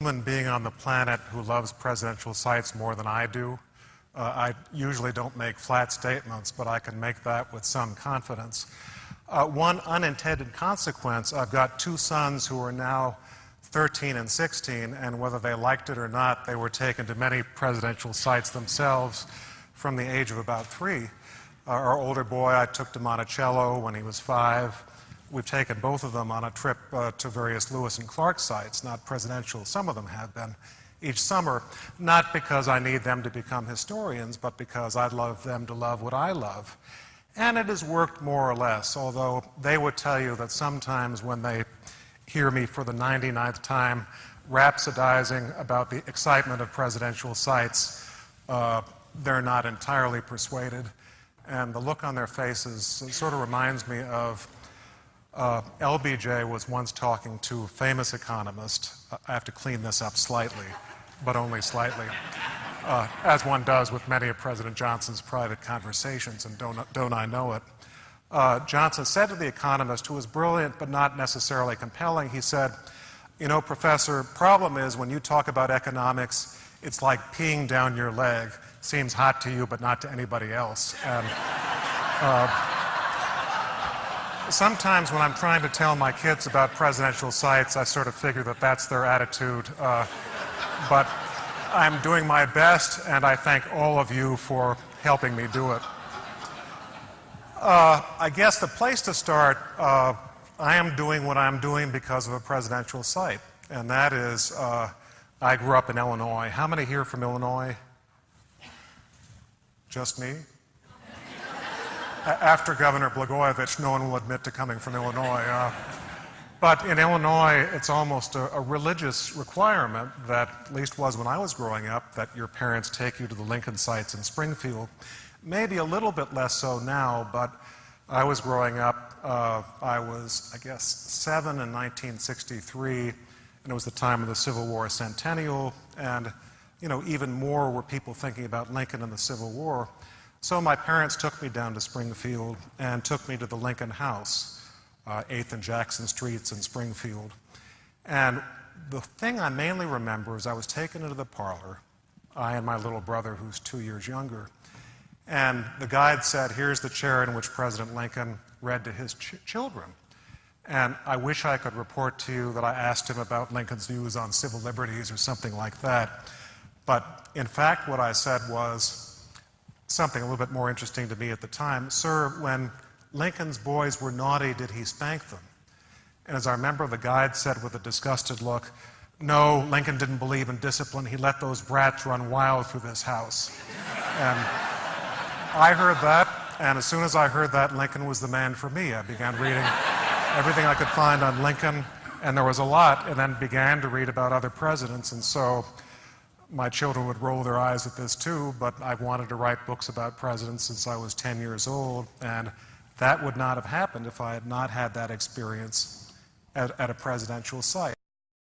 Human being on the planet who loves presidential sites more than I do. I usually don't make flat statements, but I can make that with some confidence. One unintended consequence, I've got two sons who are now 13 and 16, and whether they liked it or not, they were taken to many presidential sites themselves from the age of about 3. Our older boy, I took to Monticello when he was 5. We've taken both of them on a trip to various Lewis and Clark sites, not presidential, some of them have been, each summer, not because I need them to become historians, but because I'd love them to love what I love. And it has worked more or less, although they would tell you that sometimes when they hear me for the 99th time rhapsodizing about the excitement of presidential sites, they're not entirely persuaded. And the look on their faces sort of reminds me of LBJ was once talking to a famous economist. I have to clean this up slightly, but only slightly, as one does with many of President Johnson's private conversations, and don't I know it. Johnson said to the economist, who was brilliant but not necessarily compelling, he said, "You know, Professor, problem is when you talk about economics, it's like peeing down your leg. Seems hot to you, but not to anybody else." And sometimes when I'm trying to tell my kids about presidential sites, I sort of figure that that's their attitude. But I'm doing my best, and I thank all of you for helping me do it. I guess the place to start, I am doing what I'm doing because of a presidential site, and that is I grew up in Illinois. How many here from Illinois? Just me? After Governor Blagojevich, no one will admit to coming from Illinois. But in Illinois, it's almost a religious requirement that, at least was when I was growing up, that your parents take you to the Lincoln sites in Springfield. Maybe a little bit less so now, but I was growing up, I was, I guess, 7 in 1963, and it was the time of the Civil War centennial, and, you know, even more were people thinking about Lincoln and the Civil War. So my parents took me down to Springfield and took me to the Lincoln House, 8th and Jackson Streets in Springfield. And the thing I mainly remember is I was taken into the parlor, I and my little brother, who's 2 years younger, and the guide said, "Here's the chair in which President Lincoln read to his children." And I wish I could report to you that I asked him about Lincoln's views on civil liberties or something like that. But in fact, what I said was something a little bit more interesting to me at the time. "Sir, when Lincoln's boys were naughty, did he spank them?" And as I remember, the guide said with a disgusted look, "No, Lincoln didn't believe in discipline. He let those brats run wild through this house." And I heard that, and as soon as I heard that, Lincoln was the man for me. I began reading everything I could find on Lincoln, and there was a lot, and then began to read about other presidents, and so my children would roll their eyes at this too, but I've wanted to write books about presidents since I was 10 years old, and that would not have happened if I had not had that experience at a presidential site.